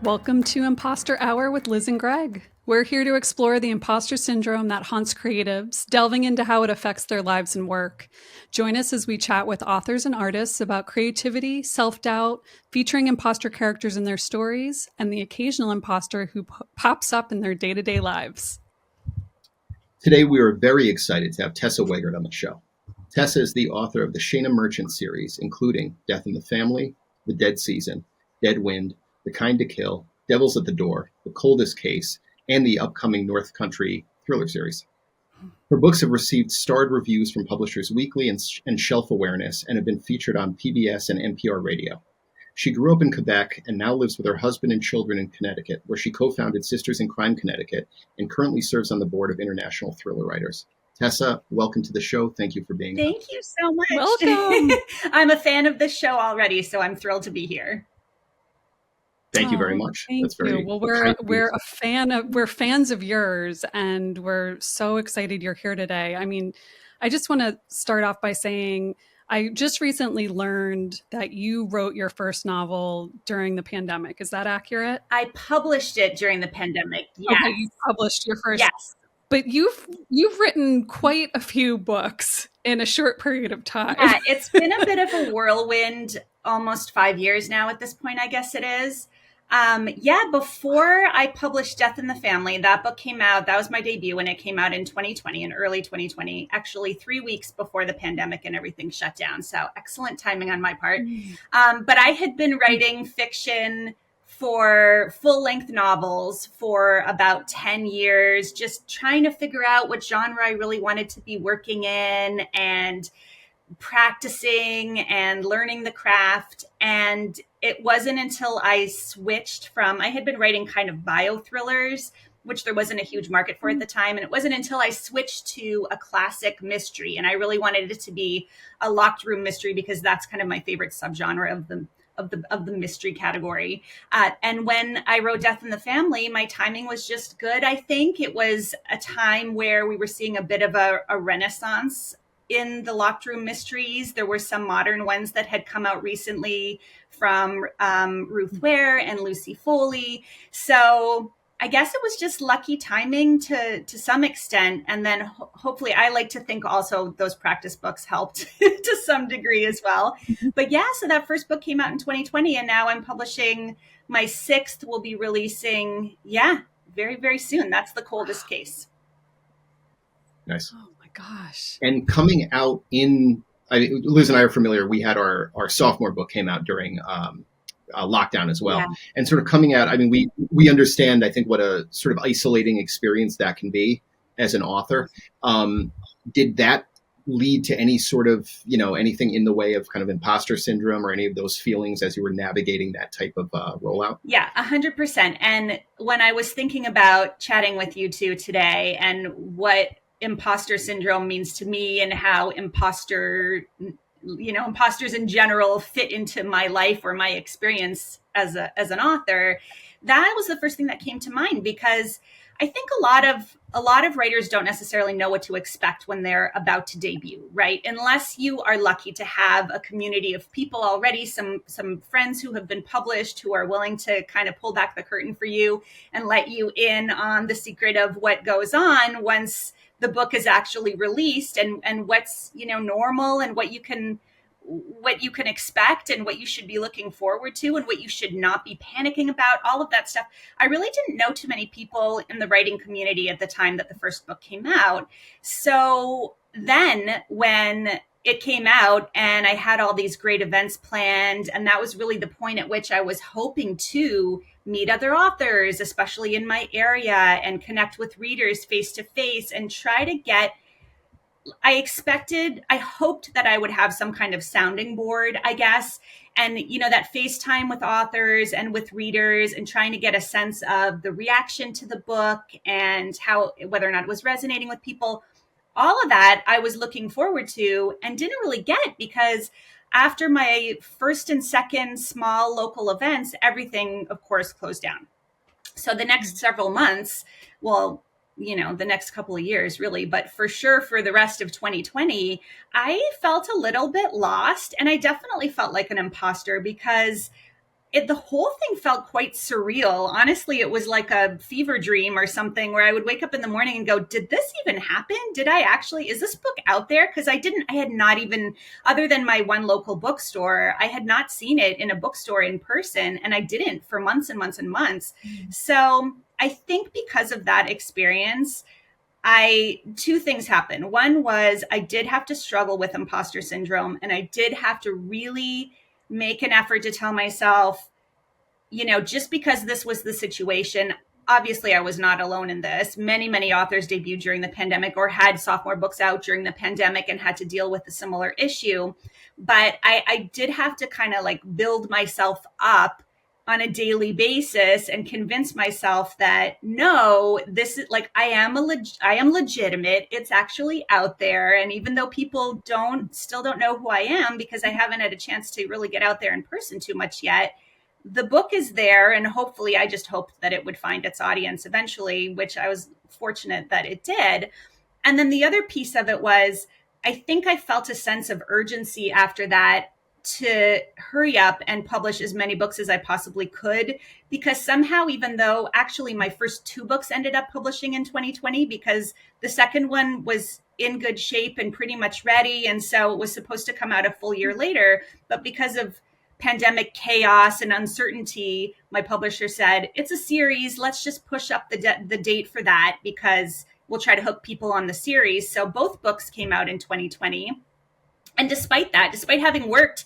Welcome to Imposter Hour with Liz and Greg. We're here to explore the imposter syndrome that haunts creatives, delving into how it affects their lives and work. Join us as we chat with authors and artists about creativity, self-doubt, featuring imposter characters in their stories, and the occasional imposter who pops up in their day-to-day lives. Today, we are very excited to have Tessa Wegert on the show. Tessa is the author of the Shayna Merchant series, including Death in the Family, The Dead Season, Dead Wind, The Kind to Kill, Devils at the Door, The Coldest Case, and the upcoming North Country thriller series. Her books have received starred reviews from Publishers Weekly and Shelf Awareness and have been featured on PBS and NPR radio. She grew up in Quebec and now lives with her husband and children in Connecticut, where she co-founded Sisters in Crime Connecticut and currently serves on the board of International Thriller Writers. Tessa, welcome to the show. Thank you for being here. Thank you so much. Welcome. I'm a fan of this show already, so I'm thrilled to be here. Thank you very much. Thank you. Well, we're fans of yours, and we're so excited you're here today. I mean, I just want to start off by saying I just recently learned that you wrote your first novel during the pandemic. Is that accurate? I published it during the pandemic. Yes. Okay, you published your first. Yes. But you've written quite a few books in a short period of time. Yeah, it's been a bit of a whirlwind, almost 5 years now at this point, I guess it is. Before I published Death in the Family, that book came out. That was my debut, and it came out in 2020, in early 2020, actually 3 weeks before the pandemic and everything shut down. So excellent timing on my part. But I had been writing fiction for full-length novels for about 10 years, just trying to figure out what genre I really wanted to be working in and practicing and learning the craft. And it wasn't until I switched from, I had been writing kind of bio thrillers, which there wasn't a huge market for at the time. And it wasn't until I switched to a classic mystery. And I really wanted it to be a locked room mystery because that's kind of my favorite subgenre of the mystery category. And when I wrote Death in the Family, my timing was just good. I think it was a time where we were seeing a bit of a renaissance in the locked room mysteries. There were some modern ones that had come out recently from Ruth Ware and Lucy Foley. So I guess it was just lucky timing to some extent. And then hopefully, I like to think also those practice books helped to some degree as well. But yeah, so that first book came out in 2020 and now I'm publishing my sixth. We'll be releasing, very, very soon. That's The Coldest Case. Nice. Oh my gosh. And coming out Liz and I are familiar. We had our sophomore book came out during lockdown as well. Yeah. And sort of coming out, I mean, we understand, I think, what a sort of isolating experience that can be as an author. Did that lead to any sort of, anything in the way of kind of imposter syndrome or any of those feelings as you were navigating that type of rollout? Yeah, 100%. And when I was thinking about chatting with you two today and what imposter syndrome means to me and how imposters in general fit into my life or my experience as an author, that was the first thing that came to mind, because I think a lot of writers don't necessarily know what to expect when they're about to debut, right? Unless you are lucky to have a community of people already, some friends who have been published, who are willing to kind of pull back the curtain for you and let you in on the secret of what goes on once the book is actually released, and what's, normal and what you can expect and what you should be looking forward to and what you should not be panicking about, all of that stuff. I really didn't know too many people in the writing community at the time that the first book came out. So then when it came out and I had all these great events planned, and that was really the point at which I was hoping to meet other authors, especially in my area, and connect with readers face to face and try to get, I hoped that I would have some kind of sounding board, I guess. And, that FaceTime with authors and with readers and trying to get a sense of the reaction to the book and whether or not it was resonating with people. All of that I was looking forward to and didn't really get, because after my first and second small local events, everything, of course, closed down. So the next several months, the next couple of years, really, but for sure for the rest of 2020, I felt a little bit lost. And I definitely felt like an imposter, because the whole thing felt quite surreal. Honestly, it was like a fever dream or something where I would wake up in the morning and go, did this even happen? Is this book out there? Because I had not even, other than my one local bookstore, I had not seen it in a bookstore in person. And I didn't for months and months and months. So I think because of that experience, two things happened. One was I did have to struggle with imposter syndrome, and I did have to really make an effort to tell myself, just because this was the situation, obviously I was not alone in this. Many, many authors debuted during the pandemic or had sophomore books out during the pandemic and had to deal with a similar issue. But I did have to kind of like build myself up on a daily basis and convince myself that no, this is like, I am legitimate. It's actually out there. And even though people still don't know who I am because I haven't had a chance to really get out there in person too much yet, the book is there, and hopefully I just hoped that it would find its audience eventually, which I was fortunate that it did. And then the other piece of it was, I think I felt a sense of urgency after that to hurry up and publish as many books as I possibly could, because somehow, even though actually my first two books ended up publishing in 2020, because the second one was in good shape and pretty much ready, and so it was supposed to come out a full year later, but because of pandemic chaos and uncertainty, my publisher said, it's a series, let's just push up the date for that because we'll try to hook people on the series. So both books came out in 2020. And despite having worked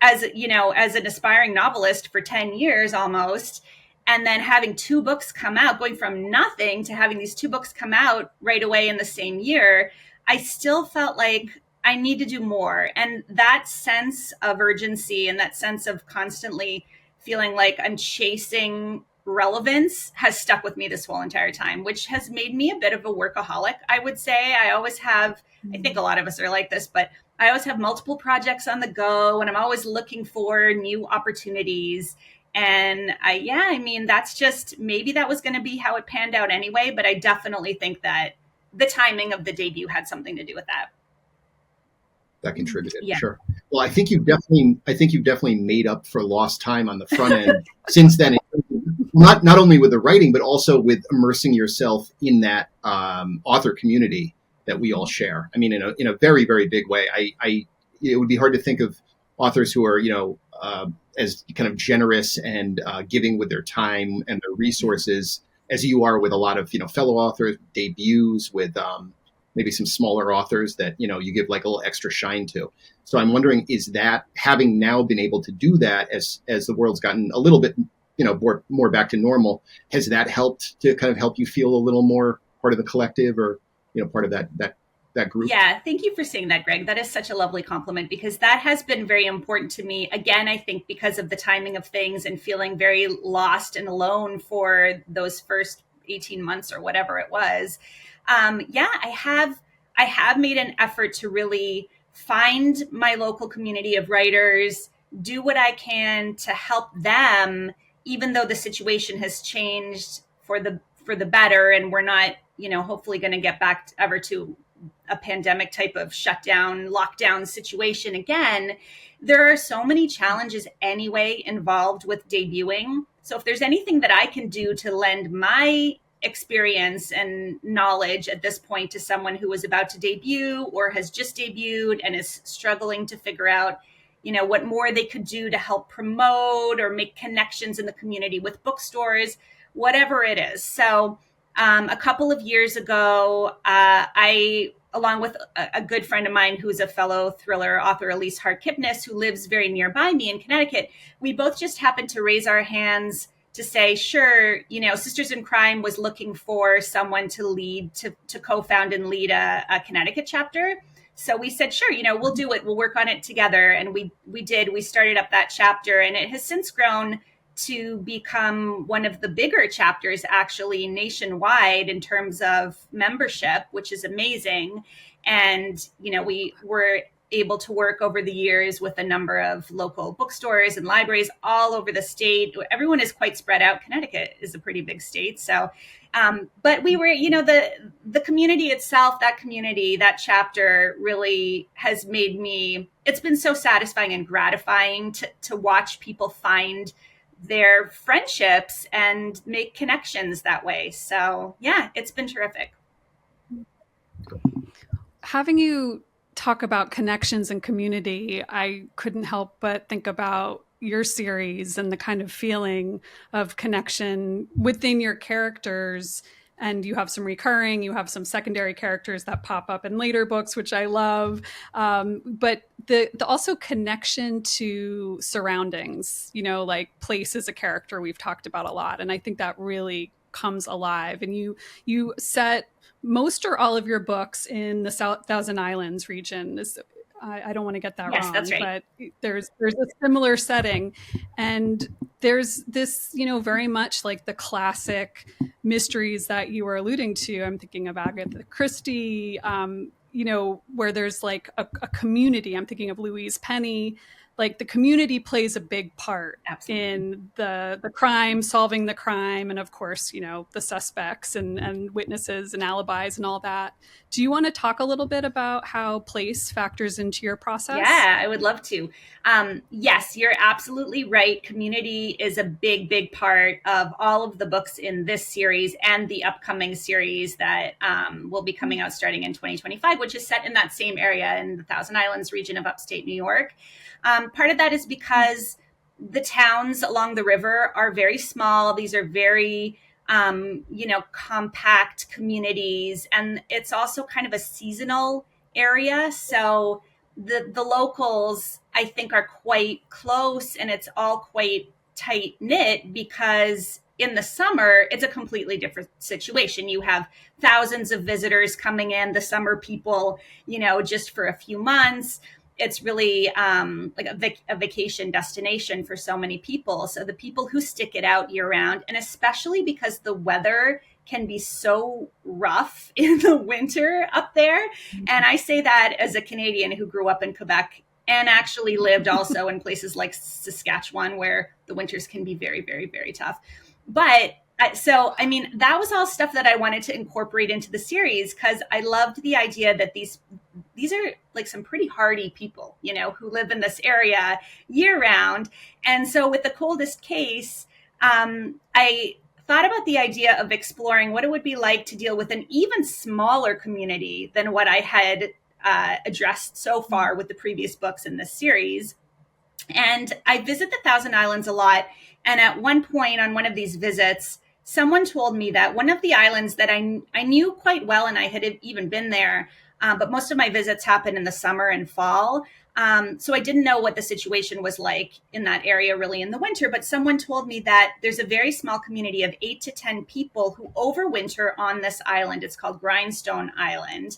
as an aspiring novelist for 10 years almost, and then having two books come out, going from nothing to having these two books come out right away in the same year, I still felt like I need to do more. And that sense of urgency and that sense of constantly feeling like I'm chasing relevance has stuck with me this whole entire time, which has made me a bit of a workaholic, I would say. I always have, I think a lot of us are like this, but I always have multiple projects on the go and I'm always looking for new opportunities. And that's just, maybe that was going to be how it panned out anyway, but I definitely think that the timing of the debut had something to do with that. That contributed. Yeah. Sure. Well, I think you've definitely made up for lost time on the front end since then. Not only with the writing, but also with immersing yourself in that author community that we all share. I mean, in a very, very big way. It would be hard to think of authors who are as kind of generous and giving with their time and their resources as you are with a lot of fellow authors, debuts, with maybe some smaller authors that you give like a little extra shine to. So I'm wondering, is that, having now been able to do that as the world's gotten a little bit more back to normal, has that helped to kind of help you feel a little more part of the collective, or part of that group? Yeah, thank you for saying that, Greg. That is such a lovely compliment, because that has been very important to me. Again, I think because of the timing of things and feeling very lost and alone for those first 18 months or whatever it was. I have made an effort to really find my local community of writers, do what I can to help them, even though the situation has changed for the better, and we're not, hopefully going to get back ever to a pandemic type of shutdown, lockdown situation again. There are so many challenges anyway involved with debuting. So if there's anything that I can do to lend my experience and knowledge at this point to someone who is about to debut or has just debuted and is struggling to figure out, what more they could do to help promote or make connections in the community with bookstores, whatever it is. So a couple of years ago, I, along with a good friend of mine who's a fellow thriller author, Elise Hart-Kipnis, who lives very nearby me in Connecticut, we both just happened to raise our hands to say, sure, Sisters in Crime was looking for someone to lead, to co-found and lead a Connecticut chapter. So we said, sure, we'll do it. We'll work on it together. And we did. We started up that chapter, and it has since grown to become one of the bigger chapters actually nationwide in terms of membership, which is amazing. And, we were able to work over the years with a number of local bookstores and libraries all over the state. Everyone is quite spread out. Connecticut is a pretty big state. So, but we were, the community itself, that chapter really has made me, it's been so satisfying and gratifying to watch people find their friendships and make connections that way. So yeah, it's been terrific. Having you talk about connections and community, I couldn't help but think about your series and the kind of feeling of connection within your characters. And you have some recurring, you have some secondary characters that pop up in later books, which I love. But the also connection to surroundings, like place is a character we've talked about a lot. And I think that really comes alive. And you set most or all of your books in the Thousand Islands region. I don't want to get that Yes, wrong, that's right. but there's a similar setting, and there's this, very much like the classic mysteries that you were alluding to. I'm thinking of Agatha Christie, where there's like a community. I'm thinking of Louise Penny. Like the community plays a big part Absolutely. in the crime, solving the crime, and of course, the suspects and witnesses and alibis and all that. Do you want to talk a little bit about how place factors into your process? Yeah, I would love to. Yes, you're absolutely right. Community is a big, big part of all of the books in this series and the upcoming series that will be coming out starting in 2025, which is set in that same area in the Thousand Islands region of upstate New York. Part of that is because the towns along the river are very small. These are very compact communities, and it's also kind of a seasonal area. So the locals, I think, are quite close, and it's all quite tight knit because in the summer it's a completely different situation. You have thousands of visitors coming in, the summer people, just for a few months. It's really like a vacation destination for so many people. So the people who stick it out year round, and especially because the weather can be so rough in the winter up there. And I say that as a Canadian who grew up in Quebec and actually lived also in places like Saskatchewan, where the winters can be very, very, very tough. But that was all stuff that I wanted to incorporate into the series because I loved the idea that these are like some pretty hardy people, who live in this area year round. And so with The Coldest Case, I thought about the idea of exploring what it would be like to deal with an even smaller community than what I had addressed so far with the previous books in this series. And I visit the Thousand Islands a lot. And at one point on one of these visits, someone told me that one of the islands that I knew quite well, and I had even been there, but most of my visits happen in the summer and fall. So I didn't know what the situation was like in that area really in the winter, but someone told me that there's a very small community of 8 to 10 people who overwinter on this island. It's called Grindstone Island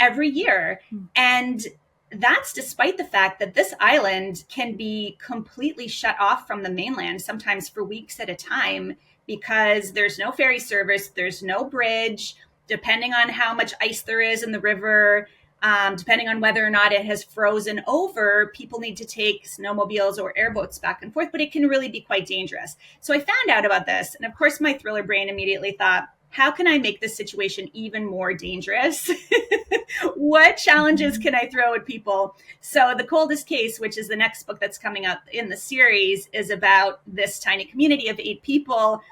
every year. And that's despite the fact that this island can be completely shut off from the mainland, sometimes for weeks at a time, because there's no ferry service, there's no bridge, depending on how much ice there is in the river, depending on whether or not it has frozen over, people need to take snowmobiles or airboats back and forth, but it can really be quite dangerous. So I found out about this, and of course my thriller brain immediately thought, how can I make this situation even more dangerous? What challenges can I throw at people? So The Coldest Case, which is the next book that's coming up in the series, is about this tiny community of 8 people,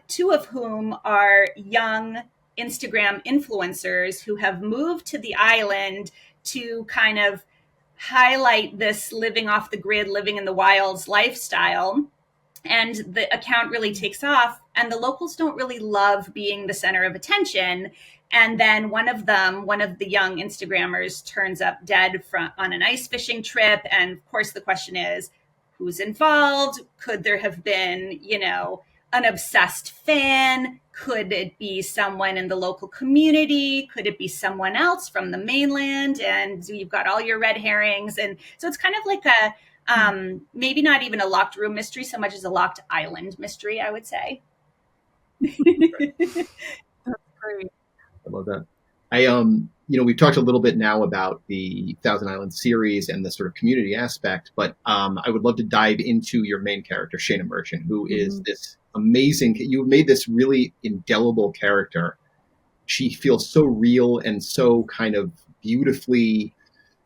2 of whom are young Instagram influencers who have moved to the island to kind of highlight this living off the grid, living in the wilds lifestyle. And the account really takes off, and the locals don't really love being the center of attention. And then one of the young Instagrammers, turns up dead on an ice fishing trip. And of course, the question is, who's involved? Could there have been, an obsessed fan? Could it be someone in the local community? Could it be someone else from the mainland? And you've got all your red herrings. And so it's kind of like a maybe not even a locked room mystery so much as a locked island mystery, I would say. That's great. I love that. We've talked a little bit now about the Thousand Islands series and the sort of community aspect, but I would love to dive into your main character, Shayna Merchant, who is this amazing, you've made this really indelible character. She feels so real and so kind of beautifully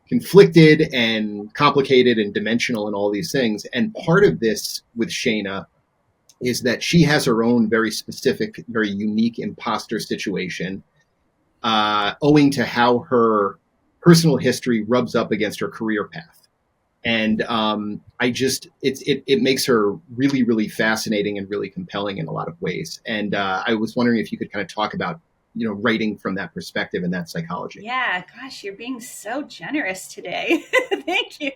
conflicted and complicated and dimensional and all these things. And part of this with Shayna is that she has her own very specific, very unique imposter situation, owing to how her personal history rubs up against her career path. And it makes her really, really fascinating and really compelling in a lot of ways. And I was wondering if you could kind of talk about, writing from that perspective and that psychology. Yeah, gosh, you're being so generous today. Thank you.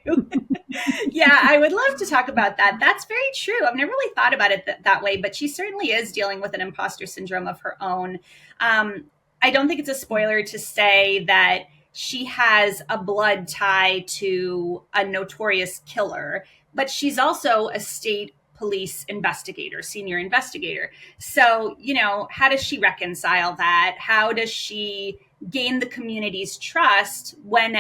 Yeah, I would love to talk about that. That's very true. I've never really thought about it that way, but she certainly is dealing with an imposter syndrome of her own. I don't think it's a spoiler to say that she has a blood tie to a notorious killer, but she's also a state police investigator, senior investigator. So, how does she reconcile that? How does she gain the community's trust when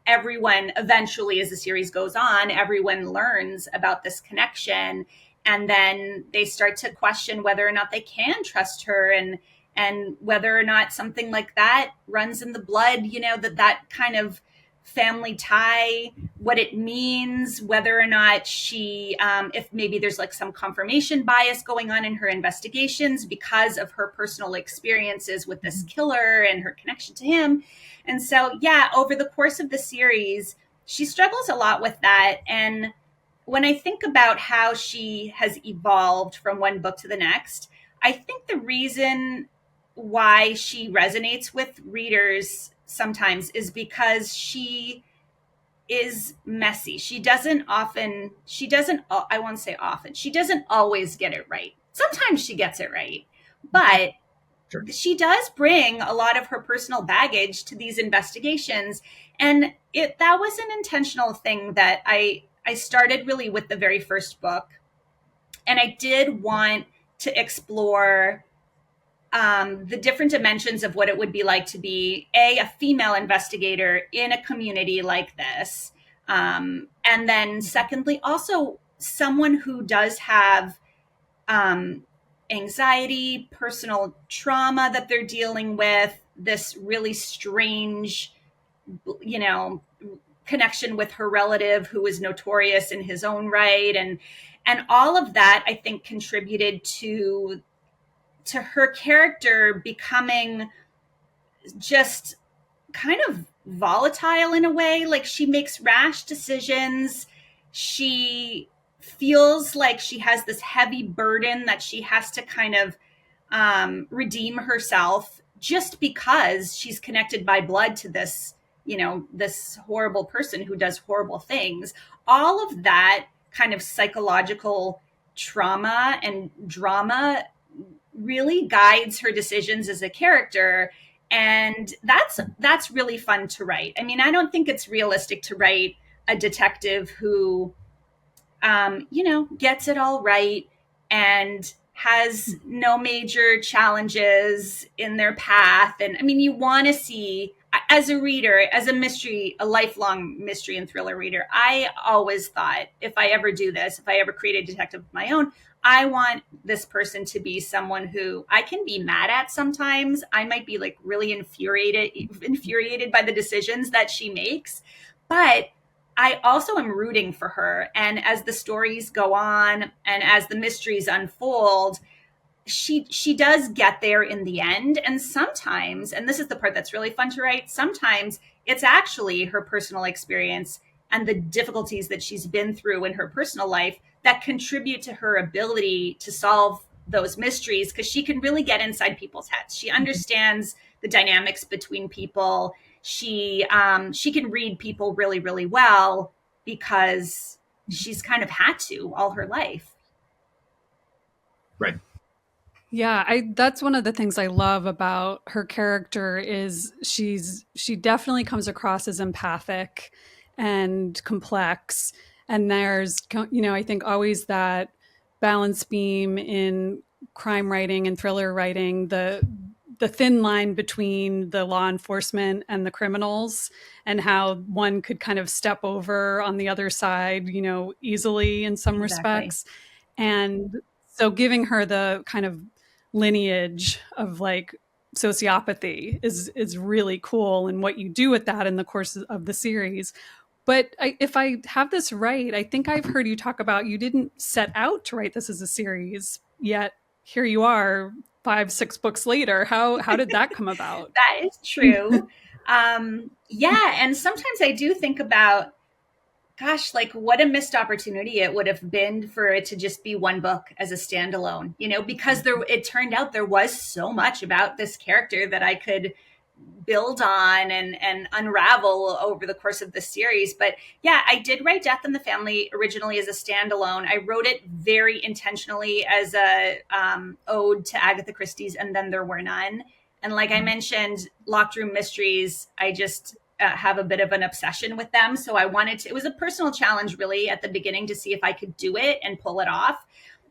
everyone eventually, as the series goes on, everyone learns about this connection, and then they start to question whether or not they can trust her, and whether or not something like that runs in the blood, that kind of family tie, what it means, whether or not she, if maybe there's like some confirmation bias going on in her investigations because of her personal experiences with this killer and her connection to him. And so, yeah, over the course of the series, she struggles a lot with that. And when I think about how she has evolved from one book to the next, I think the reason why she resonates with readers sometimes is because she is messy. She doesn't, I won't say often, she doesn't always get it right. Sometimes she gets it right, but Sure. she does bring a lot of her personal baggage to these investigations. And that was an intentional thing that I started really with the very first book. And I did want to explore the different dimensions of what it would be like to be a female investigator in a community like this. And then secondly, also someone who does have anxiety, personal trauma that they're dealing with, this really strange, connection with her relative who is notorious in his own right. And all of that, I think, contributed to her character becoming just kind of volatile in a way. Like, she makes rash decisions. She feels like she has this heavy burden that she has to kind of redeem herself just because she's connected by blood to this, this horrible person who does horrible things. All of that kind of psychological trauma and drama really guides her decisions as a character. And that's really fun to write. I mean, I don't think it's realistic to write a detective who gets it all right and has no major challenges in their path. And I mean, you want to see, as a reader, as a lifelong mystery and thriller reader, I always thought, if I ever do this, if I ever create a detective of my own, I want this person to be someone who I can be mad at sometimes. I might be like really infuriated by the decisions that she makes, but I also am rooting for her. And as the stories go on and as the mysteries unfold, she does get there in the end. And sometimes, and this is the part that's really fun to write, sometimes it's actually her personal experience and the difficulties that she's been through in her personal life that contribute to her ability to solve those mysteries, because she can really get inside people's heads. She understands the dynamics between people. She can read people really, really well because she's kind of had to all her life. Right. Yeah, that's one of the things I love about her character is she definitely comes across as empathic and complex. And there's, I think always that balance beam in crime writing and thriller writing, the thin line between the law enforcement and the criminals, and how one could kind of step over on the other side, easily in some respects. And so giving her the kind of lineage of like sociopathy is really cool, and what you do with that in the course of the series. But if I have this right, I think I've heard you talk about you didn't set out to write this as a series, yet here you are 5-6 books later. How did that come about? That is true. Yeah, and sometimes I do think about, gosh, like what a missed opportunity it would have been for it to just be one book as a standalone, because it turned out there was so much about this character that I could build on and unravel over the course of the series. But yeah, I did write Death in the Family originally as a standalone. I wrote it very intentionally as a ode to Agatha Christie's And Then There Were None. And like I mentioned, Locked Room Mysteries, I just have a bit of an obsession with them. So I wanted to, it was a personal challenge really at the beginning to see if I could do it and pull it off.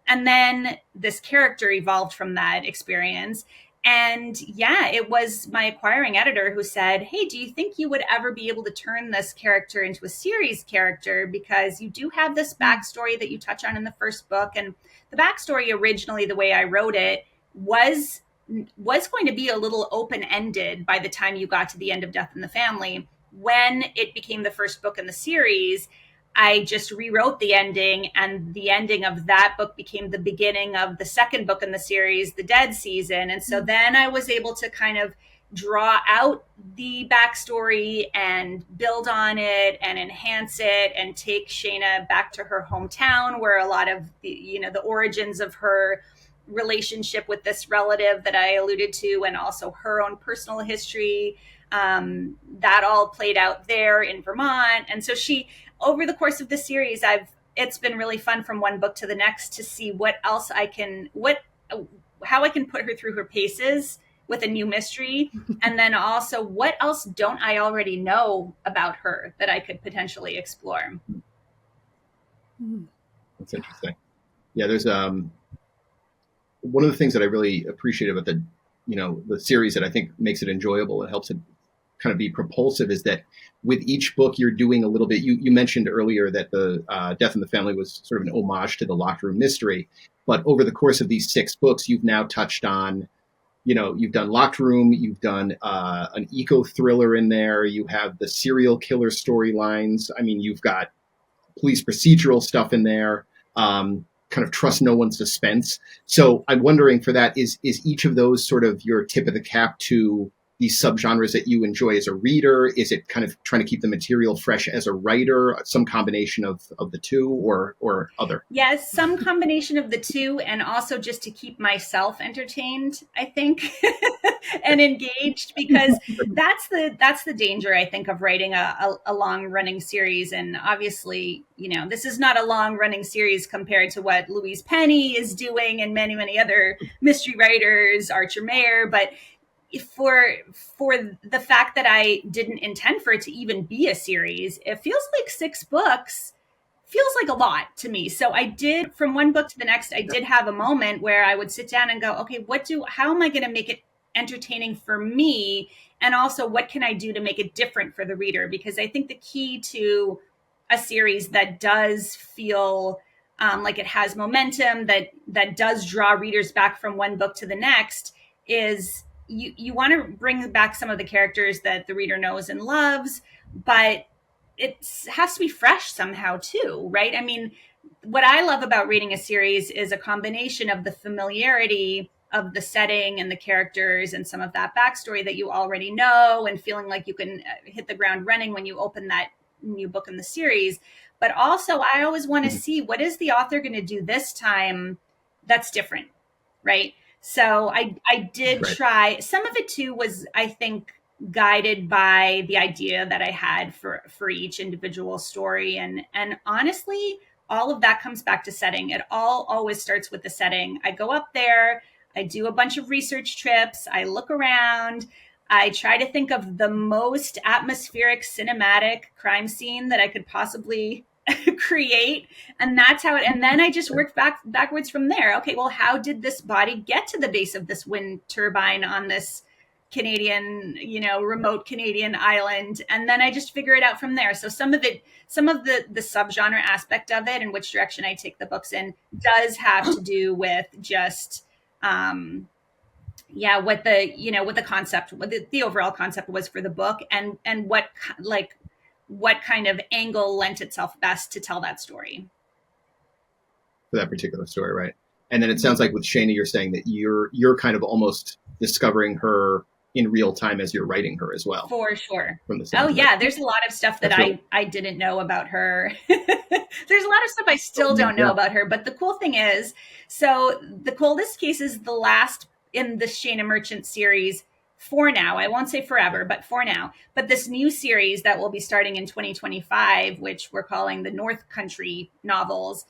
And then this character evolved from that experience. And yeah, it was my acquiring editor who said, hey, do you think you would ever be able to turn this character into a series character? Because you do have this backstory that you touch on in the first book. And the backstory originally, the way I wrote it, was going to be a little open-ended by the time you got to the end of Death in the Family. When it became the first book in the series, I just rewrote the ending, and the ending of that book became the beginning of the second book in the series, The Dead Season. And so then I was able to kind of draw out the backstory and build on it and enhance it and take Shayna back to her hometown, where a lot of the origins of her relationship with this relative that I alluded to, and also her own personal history, that all played out there in Vermont. And so over the course of the series, it's been really fun from one book to the next to see what else how I can put her through her paces with a new mystery. And then also, what else don't I already know about her that I could potentially explore? That's interesting. Yeah, there's one of the things that I really appreciate about the series that I think makes it enjoyable and helps it kind of be propulsive is that with each book you're doing a little bit. You mentioned earlier that the Death in the Family was sort of an homage to the Locked Room Mystery, but over the course of these 6 books, you've now touched on, you've done Locked Room, you've done an eco thriller in there, you have the serial killer storylines. I mean, you've got police procedural stuff in there, kind of trust no one suspense. So I'm wondering, for that, is each of those sort of your tip of the cap to these subgenres that you enjoy as a reader? Is it kind of trying to keep the material fresh as a writer, some combination of the two, or other? Yes, some combination of the two, and also just to keep myself entertained, I think, and engaged, because that's the danger, I think, of writing a long running series. And obviously, this is not a long running series compared to what Louise Penny is doing and many, many other mystery writers, Archer Mayer, but for the fact that I didn't intend for it to even be a series, it feels like 6 books feels like a lot to me. So I did, from one book to the next, I did have a moment where I would sit down and go, okay, how am I going to make it entertaining for me? And also, what can I do to make it different for the reader? Because I think the key to a series that does feel like it has momentum, that does draw readers back from one book to the next, is you want to bring back some of the characters that the reader knows and loves, but it has to be fresh somehow too, right? I mean, what I love about reading a series is a combination of the familiarity of the setting and the characters and some of that backstory that you already know, and feeling like you can hit the ground running when you open that new book in the series. But also, I always want to see, what is the author going to do this time that's different, right? So I did try. Some of it too was, I think, guided by the idea that I had for each individual story. And honestly, all of that comes back to setting. It all always starts with the setting. I go up there, I do a bunch of research trips, I look around, I try to think of the most atmospheric, cinematic crime scene that I could possibly create, and that's how it. And then I just worked backwards from there. Okay, well, how did this body get to the base of this wind turbine on this Canadian, remote Canadian island? And then I just figure it out from there. So some of the subgenre aspect of it and which direction I take the books in does have to do with just yeah, what the concept, what the overall concept was for the book, and what kind of angle lent itself best to tell that story. For that particular story, right? And then it sounds like with Shayna, you're saying that you're kind of almost discovering her in real time as you're writing her as well. For sure. From the Oh sounds of yeah, it. there's a lot of stuff that That's really, I didn't know about her. There's a lot of stuff I still don't know yeah. about her. But the cool thing is, so the Coldest Case is the last in the Shayna Merchant series for now. I won't say forever, but for now. But this new series that will be starting in 2025, which we're calling the North Country novels,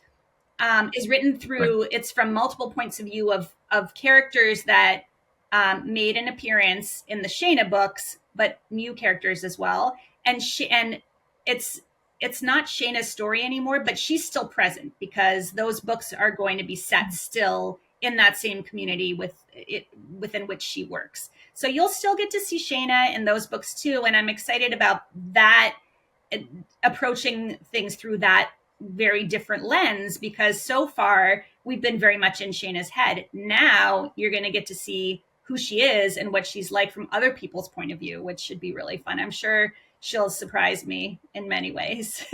is written through, it's from multiple points of view of characters that made an appearance in the Shayna books, but new characters as well. And it's not Shayna's story anymore, but she's still present because those books are going to be set still in that same community within which she works. So you'll still get to see Shayna in those books too, and I'm excited about that, approaching things through that very different lens, because so far we've been very much in Shayna's head. Now you're going to get to see who she is and what she's like from other people's point of view, which should be really fun. I'm sure she'll surprise me in many ways.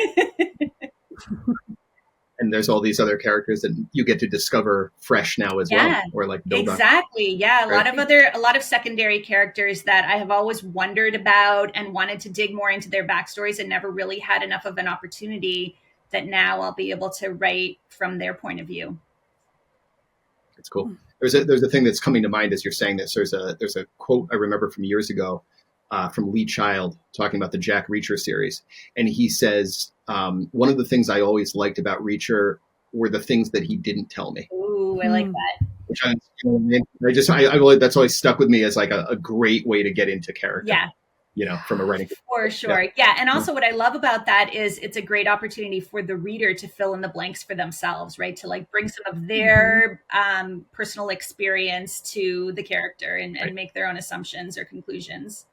And there's all these other characters that you get to discover fresh now as Yeah, well, or like build exactly. Yeah, Right. a lot of secondary characters that I have always wondered about and wanted to dig more into their backstories and never really had enough of an opportunity, that now I'll be able to write from their point of view. It's cool. There's a thing that's coming to mind as you're saying this. There's a quote I remember from years ago from Lee Child talking about the Jack Reacher series, and he says one of the things I always liked about Reacher were the things that he didn't tell me. Ooh, I like that. Which I really, that's always stuck with me as like a great way to get into character. Yeah. From a writing. For sure. Yeah. And also what I love about that is it's a great opportunity for the reader to fill in the blanks for themselves, right? To like bring some of their personal experience to the character and Right. make their own assumptions or conclusions.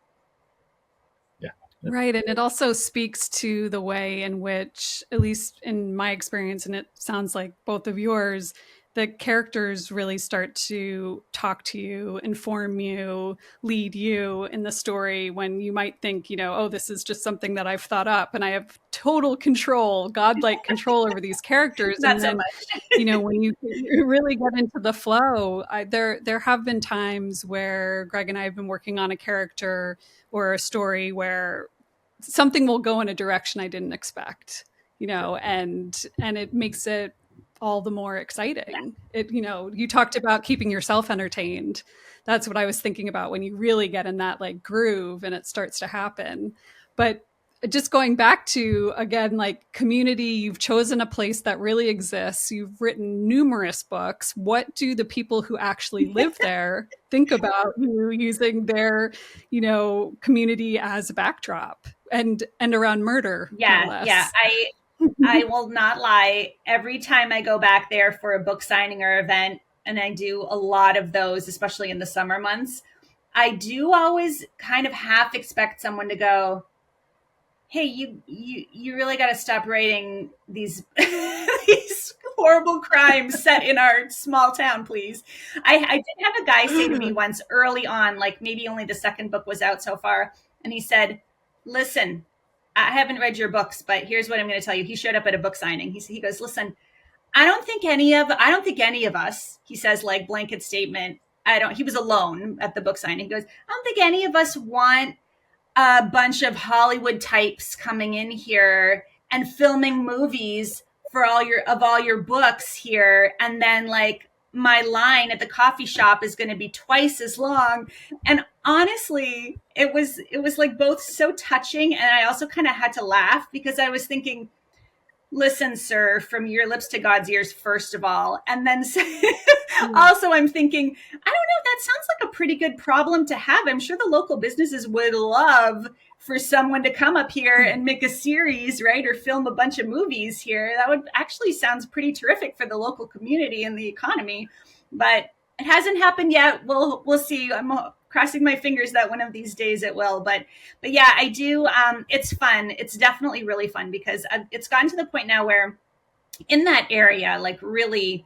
Yeah. Right. And it also speaks to the way in which, at least in my experience, and it sounds like both of yours, the characters really start to talk to you, inform you, lead you in the story, when you might think, oh, this is just something that I've thought up and I have total control, godlike control over these characters. Not And so then, much. when you really get into the flow, there have been times where Greg and I have been working on a character or a story where something will go in a direction I didn't expect, and it makes it all the more exciting. It, you talked about keeping yourself entertained. That's what I was thinking about when you really get in that like groove and it starts to happen. But just going back to, again, like community, you've chosen a place that really exists. You've written numerous books. What do the people who actually live there think about you using their, community as a backdrop and around murder? Yeah. No less. Yeah. I will not lie. Every time I go back there for a book signing or event, and I do a lot of those, especially in the summer months, I do always kind of half expect someone to go, hey, you really got to stop writing these these horrible crimes set in our small town, please. I did have a guy say to me once early on, like maybe only the second book was out so far, and he said, listen, I haven't read your books, but here's what I'm going to tell you. He showed up at a book signing. He goes, listen, I don't think any of us, he says, like blanket statement. He was alone at the book signing. He goes, I don't think any of us want a bunch of Hollywood types coming in here and filming movies for all your books here. And then like my line at the coffee shop is going to be twice as long. And honestly, it was like both so touching. And I also kind of had to laugh because I was thinking, listen, sir, from your lips to God's ears, first of all. And then also I'm thinking, I don't know, that sounds like a pretty good problem to have. I'm sure the local businesses would love for someone to come up here and make a series, right? Or film a bunch of movies here. That would actually sounds pretty terrific for the local community and the economy. But it hasn't happened yet. We'll see. I'm crossing my fingers that one of these days it will. But yeah, I do. It's fun. It's definitely really fun because it's gotten to the point now where in that area, like really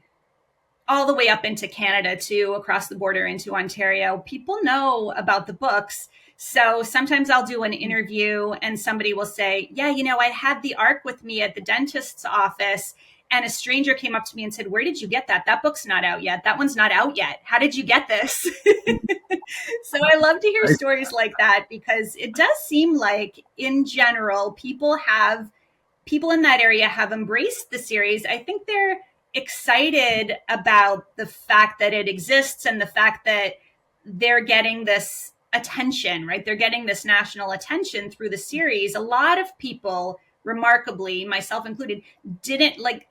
all the way up into Canada too, across the border into Ontario, people know about the books. So sometimes I'll do an interview and somebody will say, yeah, I had the ARC with me at the dentist's office, and a stranger came up to me and said, where did you get that? That book's not out yet. That one's not out yet. How did you get this? So I love to hear stories like that, because it does seem like in general, people in that area have embraced the series. I think they're excited about the fact that it exists and the fact that they're getting this attention, right? They're getting this national attention through the series. A lot of people, remarkably, myself included,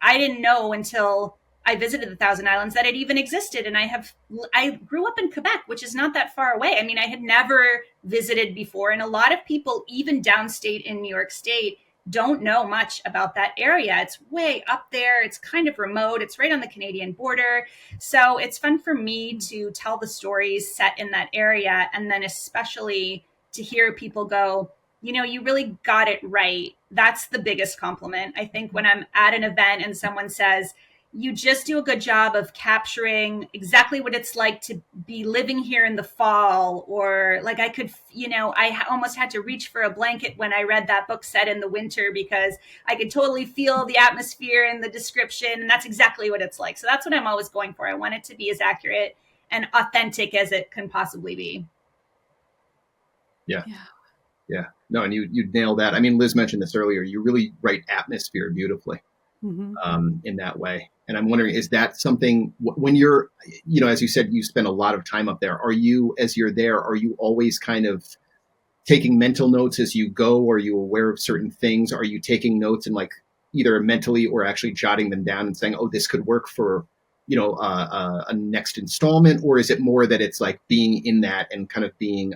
I didn't know until I visited the Thousand Islands that it even existed. And I grew up in Quebec, which is not that far away. I mean, I had never visited before. And a lot of people, even downstate in New York State, don't know much about that area. It's way up there. It's kind of remote. It's right on the Canadian border. So it's fun for me to tell the stories set in that area. And then especially to hear people go, you really got it right. That's the biggest compliment. I think when I'm at an event and someone says, you just do a good job of capturing exactly what it's like to be living here in the fall, or like I almost had to reach for a blanket when I read that book set in the winter, because I could totally feel the atmosphere and the description, and that's exactly what it's like. So that's what I'm always going for. I want it to be as accurate and authentic as it can possibly be. Yeah. No, and you nailed that. I mean, Liz mentioned this earlier. You really write atmosphere beautifully. In that way. And I'm wondering, is that something when you're, as you said, you spend a lot of time up there. Are you, as you're there, are you always kind of taking mental notes as you go? Are you aware of certain things? Are you taking notes and like either mentally or actually jotting them down and saying, oh, this could work for, a next installment? Or is it more that it's like being in that and kind of being,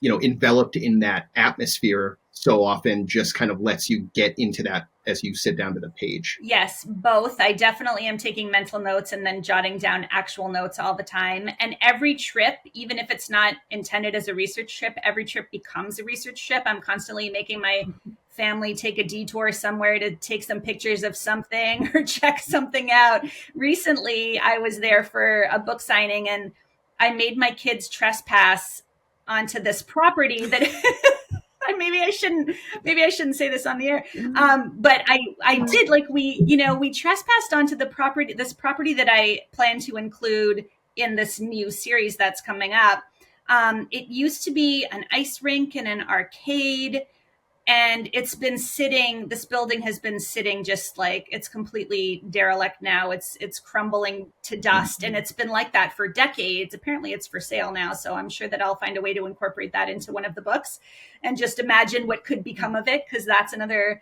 enveloped in that atmosphere so often just kind of lets you get into that as you sit down to the page? Yes, both. I definitely am taking mental notes and then jotting down actual notes all the time. And every trip, even if it's not intended as a research trip, every trip becomes a research trip. I'm constantly making my family take a detour somewhere to take some pictures of something or check something out. Recently, I was there for a book signing and I made my kids trespass onto this property that maybe I shouldn't say this on the air. But I did, like, we trespassed onto this property that I plan to include in this new series that's coming up. It used to be an ice rink and an arcade, and this building has been sitting just like, it's completely derelict now. It's crumbling to dust, and it's been like that for decades. Apparently it's for sale now, so I'm sure that I'll find a way to incorporate that into one of the books and just imagine what could become of it, because that's another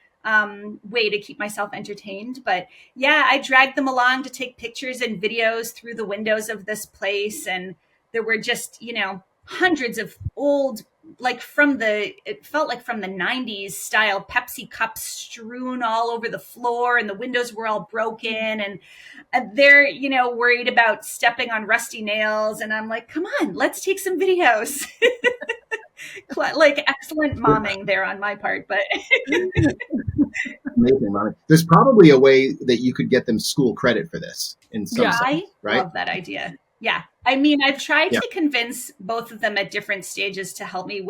way to keep myself entertained. But yeah, I dragged them along to take pictures and videos through the windows of this place, and there were just, hundreds of old, it felt like from the 90s style Pepsi cups strewn all over the floor, and the windows were all broken, and they're, worried about stepping on rusty nails. And I'm like, come on, let's take some videos. Like, excellent momming there on my part, but Amazing, Mommy. There's probably a way that you could get them school credit for this in some sense, right? I love that idea. Yeah. I mean, I've tried to convince both of them at different stages to help me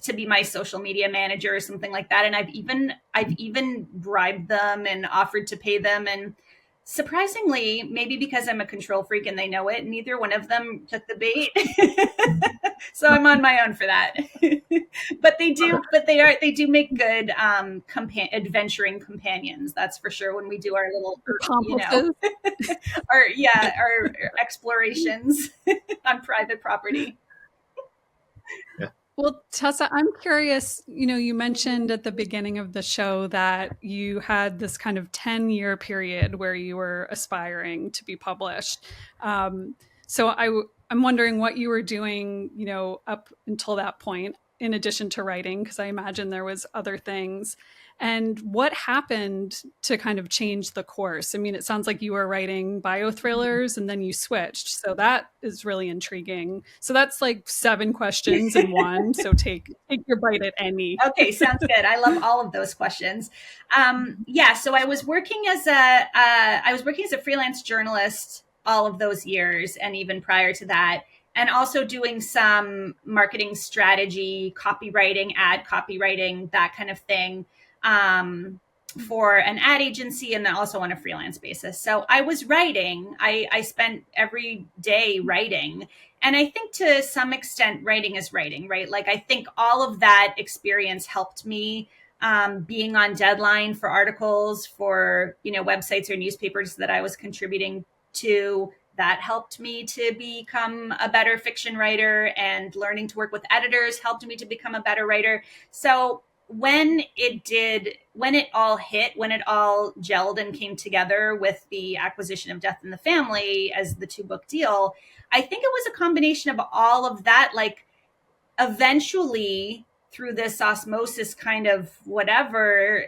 to be my social media manager or something like that. And I've even bribed them and offered to pay them. And surprisingly, maybe because I'm a control freak and they know it, neither one of them took the bait. So I'm on my own for that. But they do make good adventuring companions. That's for sure. When we do our little, our explorations on private property. Well, Tessa, I'm curious, you mentioned at the beginning of the show that you had this kind of 10-year period where you were aspiring to be published. So I'm wondering what you were doing, up until that point. in addition to writing? Because I imagine there was other things. And what happened to kind of change the course? I mean, it sounds like you were writing bio thrillers and then you switched. So that is really intriguing. So that's like 7 questions in one. So take your bite at any. Okay, sounds good. I love all of those questions. Yeah, so I was working as a freelance journalist all of those years, and even prior to that, and also doing some marketing strategy, copywriting, ad copywriting, that kind of thing, for an ad agency, and then also on a freelance basis. So I was writing. I spent every day writing. And I think to some extent, writing is writing, right? Like, I think all of that experience helped me, being on deadline for articles for, websites or newspapers that I was contributing to. That helped me to become a better fiction writer, and learning to work with editors helped me to become a better writer. So when it all hit, when it all gelled and came together with the acquisition of Death in the Family as the 2-book deal, I think it was a combination of all of that. Like, eventually, through this osmosis kind of whatever,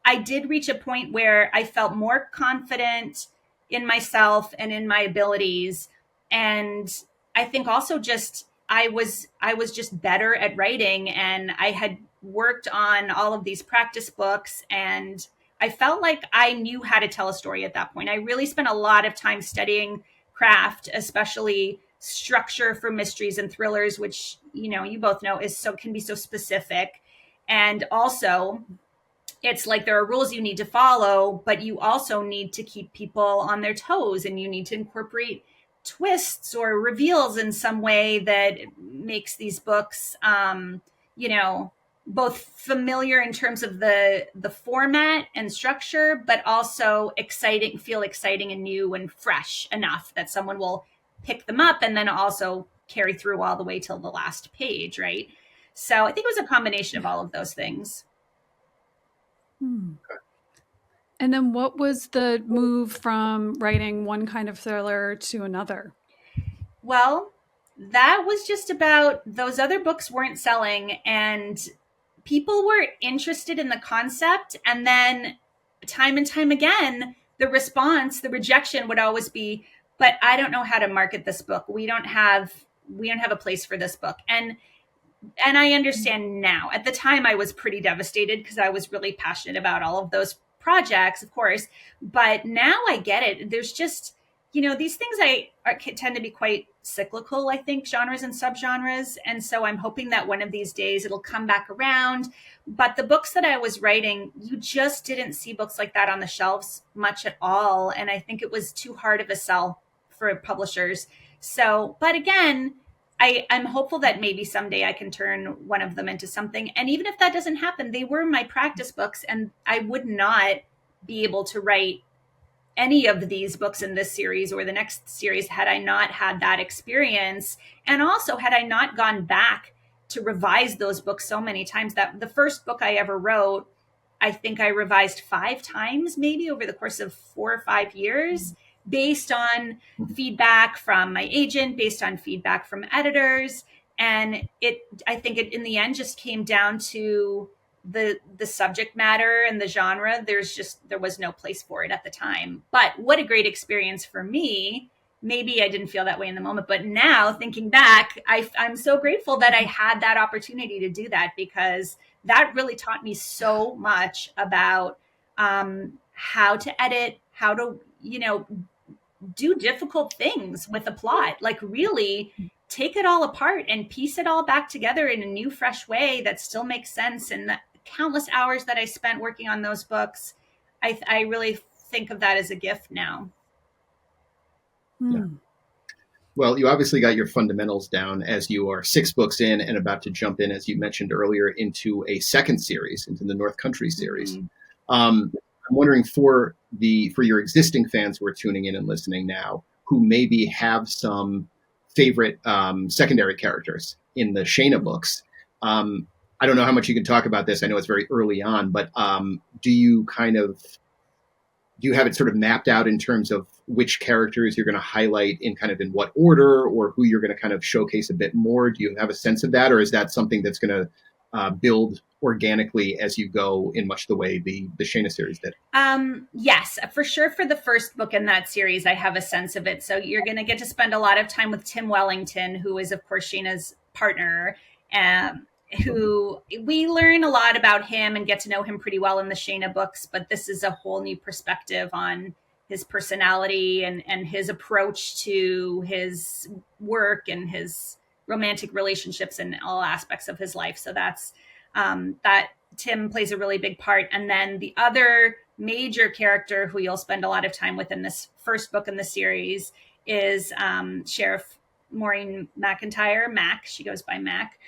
I did reach a point where I felt more confident in myself and in my abilities. And I think also just I was just better at writing, and I had worked on all of these practice books, and I felt like I knew how to tell a story at that point. I really spent a lot of time studying craft, especially structure for mysteries and thrillers, which, you both know can be so specific. And also, it's like there are rules you need to follow, but you also need to keep people on their toes, and you need to incorporate twists or reveals in some way that makes these books, both familiar in terms of the format and structure, but also feel exciting and new and fresh enough that someone will pick them up and then also carry through all the way till the last page, right? So I think it was a combination of all of those things. And then what was the move from writing one kind of thriller to another? Well, that was just about those other books weren't selling, and people were interested in the concept. And then time and time again, the rejection would always be, but I don't know how to market this book. We don't have a place for this book. And I understand now. At the time, I was pretty devastated because I was really passionate about all of those projects, of course. But now I get it. There's just, these things tend to be quite cyclical, I think, genres and subgenres. And so I'm hoping that one of these days it'll come back around. But the books that I was writing, you just didn't see books like that on the shelves much at all. And I think it was too hard of a sell for publishers. So, but again, I'm hopeful that maybe someday I can turn one of them into something. And even if that doesn't happen, they were my practice books, and I would not be able to write any of these books in this series or the next series had I not had that experience. And also had I not gone back to revise those books so many times. That the first book I ever wrote, I think I revised 5 times, maybe over the course of 4 or 5 years, based on feedback from my agent, based on feedback from editors. And I think it in the end just came down to the subject matter and the genre. There was no place for it at the time. But what a great experience for me. Maybe I didn't feel that way in the moment, but now thinking back, I'm so grateful that I had that opportunity to do that, because that really taught me so much about how to edit, how to, do difficult things with a plot, like really take it all apart and piece it all back together in a new, fresh way that still makes sense. And the countless hours that I spent working on those books, I really think of that as a gift now. Yeah. Well, you obviously got your fundamentals down as you are 6 books in and about to jump in, as you mentioned earlier, into a second series, into the North Country series. I'm wondering for your existing fans who are tuning in and listening now, who maybe have some favorite secondary characters in the Shayna books. I don't know how much you can talk about this. I know it's very early on, but do you kind of do you have it sort of mapped out in terms of which characters you're going to highlight in kind of in what order, or who you're going to kind of showcase a bit more? Do you have a sense of that, or is that something that's going to build organically as you go in much the way the Shayna series did? Yes, for sure. For the first book in that series, I have a sense of it. So you're going to get to spend a lot of time with Tim Wellington, who is, of course, Shayna's partner, who we learn a lot about him and get to know him pretty well in the Shayna books. But this is a whole new perspective on his personality and his approach to his work and his romantic relationships and all aspects of his life. So that's that Tim plays a really big part. And then the other major character who you'll spend a lot of time with in this first book in the series is Sheriff Maureen McIntyre, Mac. She goes by Mac,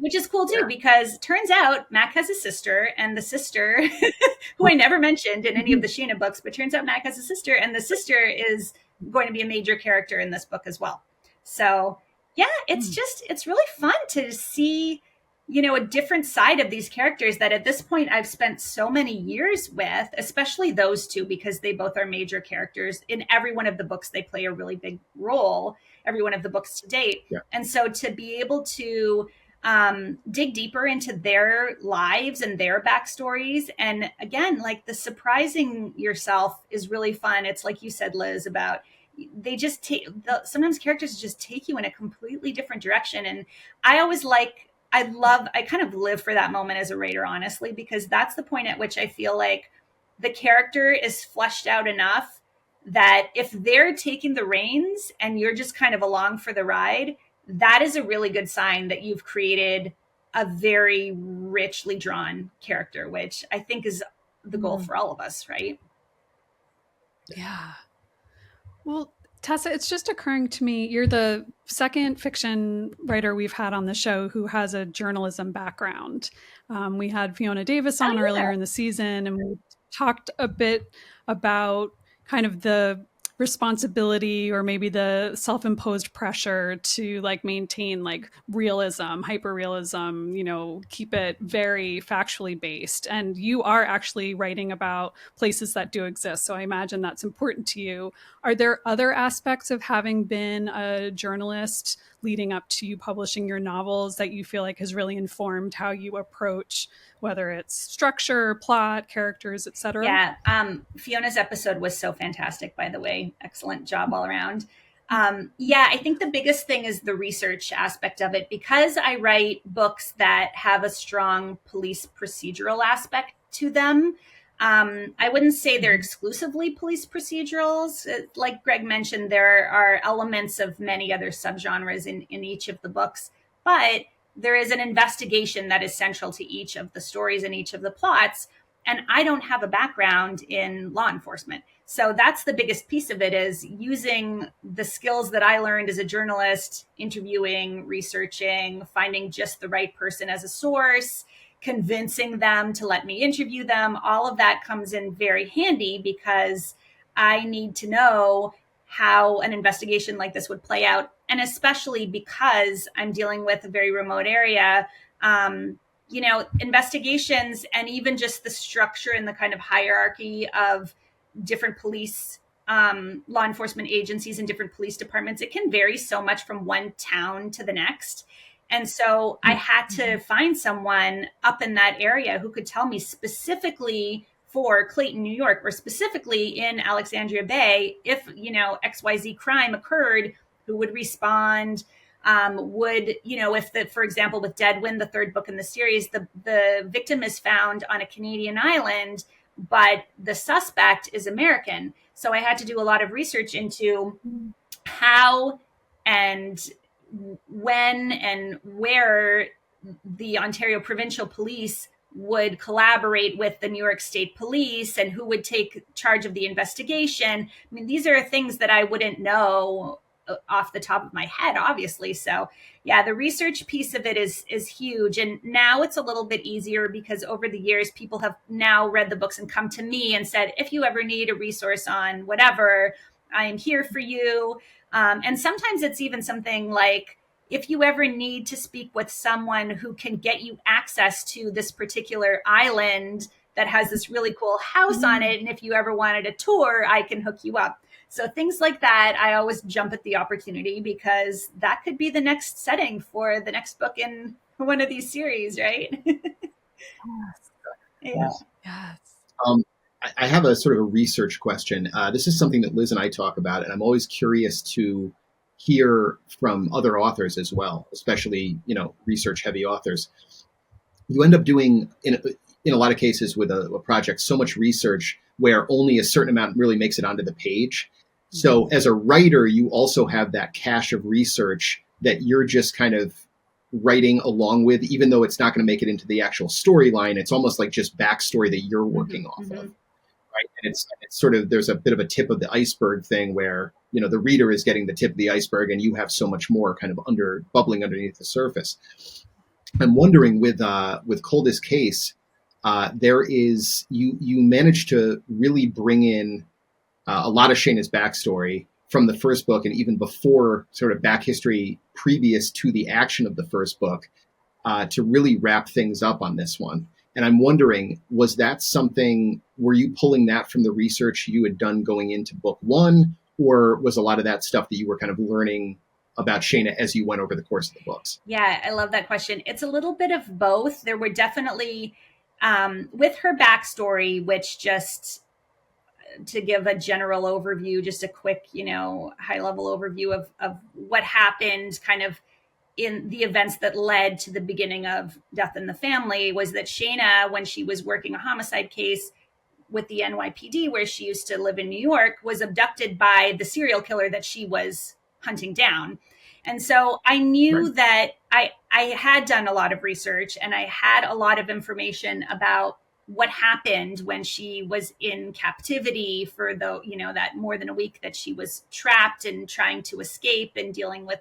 which is cool too, because turns out Mac has a sister, and the sister, who I never mentioned in any of the Shayna books, but turns out Mac has a sister, and the sister is going to be a major character in this book as well. So yeah, it's really fun to see, a different side of these characters that at this point I've spent so many years with, especially those two, because they both are major characters in every one of the books. They play a really big role, every one of the books to date. Yeah. And so to be able to dig deeper into their lives and their backstories, and again, like, the surprising yourself is really fun. It's like you said, Liz, about they just take sometimes characters just take you in a completely different direction. And I always I kind of live for that moment as a writer, honestly, because that's the point at which I feel like the character is fleshed out enough that if they're taking the reins and you're just kind of along for the ride, that is a really good sign that you've created a very richly drawn character, which I think is the goal for all of us, right? Yeah. Well, Tessa, it's just occurring to me, you're the second fiction writer we've had on the show who has a journalism background. We had Fiona Davis on earlier in the season, and we talked a bit about kind of the responsibility or maybe the self-imposed pressure to maintain realism, hyper-realism, keep it very factually based. And you are actually writing about places that do exist. So I imagine that's important to you. Are there other aspects of having been a journalist leading up to you publishing your novels that you feel like has really informed how you approach whether it's structure, plot, characters, etc.? Yeah. Fiona's episode was so fantastic, by the way. Excellent job all around. Yeah, I think the biggest thing is the research aspect of it, because I write books that have a strong police procedural aspect to them. I wouldn't say they're exclusively police procedurals. Like Greg mentioned, there are elements of many other subgenres in each of the books, but there is an investigation that is central to each of the stories and each of the plots. And I don't have a background in law enforcement. So that's the biggest piece of it, is using the skills that I learned as a journalist, interviewing, researching, finding just the right person as a source, convincing them to let me interview them. All of that comes in very handy, because I need to know how an investigation like this would play out. And especially because I'm dealing with a very remote area, investigations and even just the structure and the kind of hierarchy of different police, law enforcement agencies and different police departments, it can vary so much from one town to the next. And so I had to find someone up in that area who could tell me specifically for Clayton, New York, or specifically in Alexandria Bay, if, XYZ crime occurred, who would respond, for example, with Deadwind, the third book in the series, the victim is found on a Canadian island, but the suspect is American. So I had to do a lot of research into how and when and where the Ontario Provincial Police would collaborate with the New York State Police, and who would take charge of the investigation. I mean, these are things that I wouldn't know off the top of my head, obviously. So yeah, the research piece of it is huge. And now it's a little bit easier, because over the years, people have now read the books and come to me and said, if you ever need a resource on whatever, I am here for you. And sometimes it's even something like, if you ever need to speak with someone who can get you access to this particular island that has this really cool house on it. And if you ever wanted a tour, I can hook you up. So things like that, I always jump at the opportunity because that could be the next setting for the next book in one of these series, right? Yeah. Yes. I have a sort of a research question. This is something that Liz and I talk about, and I'm always curious to hear from other authors as well, especially, research heavy authors. You end up doing, in a lot of cases with a project, so much research where only a certain amount really makes it onto the page. So as a writer, you also have that cache of research that you're just kind of writing along with, even though it's not going to make it into the actual storyline. It's almost like just backstory that you're working off of. Right. And it's sort of, there's a bit of a tip of the iceberg thing where, the reader is getting the tip of the iceberg and you have so much more kind of bubbling underneath the surface. I'm wondering with Coldest Case, there is, you managed to really bring in a lot of Shayna's backstory from the first book and even before, sort of back history previous to the action of the first book, to really wrap things up on this one. And I'm wondering, was that something, were you pulling that from the research you had done going into book one, or was a lot of that stuff that you were kind of learning about Shayna as you went over the course of the books? Yeah, I love that question. It's a little bit of both. There were definitely, with her backstory, which just to give a general overview, just a quick, high level overview of what happened kind of in the events that led to the beginning of Death in the Family, was that Shayna, when she was working a homicide case with the NYPD, where she used to live in New York, was abducted by the serial killer that she was hunting down. And so I knew that I had done a lot of research and I had a lot of information about what happened when she was in captivity for that more than a week that she was trapped and trying to escape and dealing with,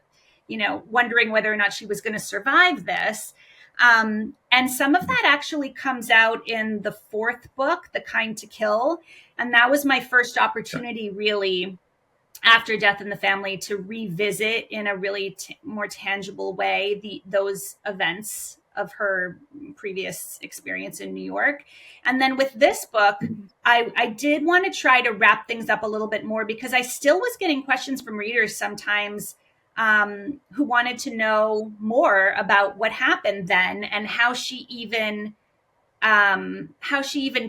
wondering whether or not she was going to survive this. And some of that actually comes out in the fourth book, The Kind to Kill. And that was my first opportunity, really, after Death in the Family, to revisit in a really more tangible way those events of her previous experience in New York. And then with this book, I did want to try to wrap things up a little bit more because I still was getting questions from readers sometimes who wanted to know more about what happened then and how she even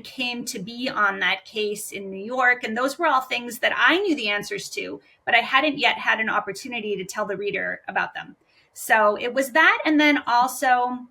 came to be on that case in New York. And those were all things that I knew the answers to, but I hadn't yet had an opportunity to tell the reader about them. So it was that. And then also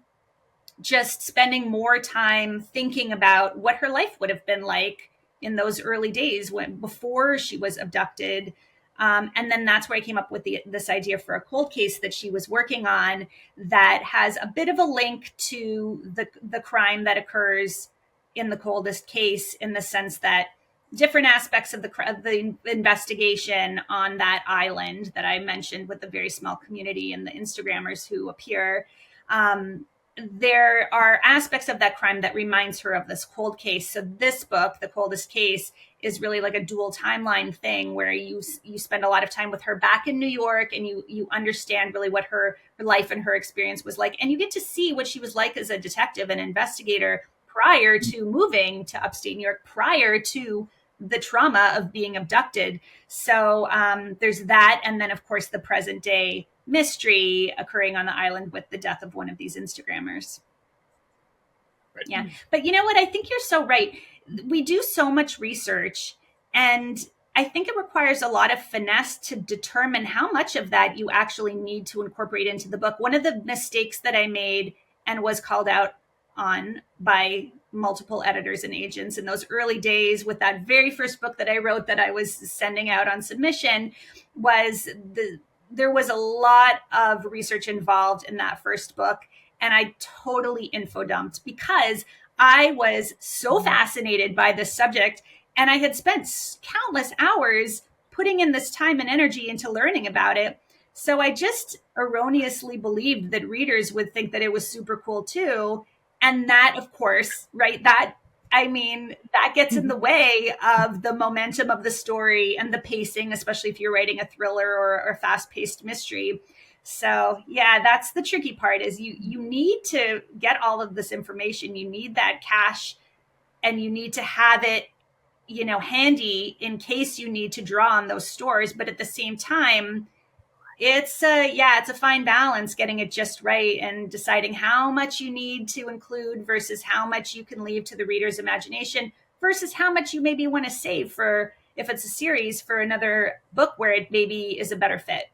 just spending more time thinking about what her life would have been like in those early days before she was abducted. And then that's where I came up with this idea for a cold case that she was working on that has a bit of a link to the crime that occurs in the Coldest Case, in the sense that different aspects of the investigation on that island that I mentioned with the very small community and the Instagrammers who appear, there are aspects of that crime that reminds her of this cold case. So this book, The Coldest Case, is really like a dual timeline thing where you spend a lot of time with her back in New York and you understand really what her life and her experience was like. And you get to see what she was like as a detective and investigator prior to moving to upstate New York, prior to the trauma of being abducted. So there's that. And then, of course, the present day mystery occurring on the island with the death of one of these Instagrammers. Right. Yeah. But you know what? I think you're so right. We do so much research, and I think it requires a lot of finesse to determine how much of that you actually need to incorporate into the book. One of the mistakes that I made and was called out on by multiple editors and agents in those early days with that very first book that I wrote that I was sending out on submission was there was a lot of research involved in that first book. And I totally info dumped because I was so fascinated by this subject and I had spent countless hours putting in this time and energy into learning about it. So I just erroneously believed that readers would think that it was super cool too. And that, of course, right, that gets in the way of the momentum of the story and the pacing, especially if you're writing a thriller or a fast-paced mystery. So yeah, that's the tricky part, is you need to get all of this information. You need that cache and you need to have it, handy in case you need to draw on those stores. But at the same time, it's a fine balance getting it just right and deciding how much you need to include versus how much you can leave to the reader's imagination versus how much you maybe want to save for, if it's a series, for another book where it maybe is a better fit.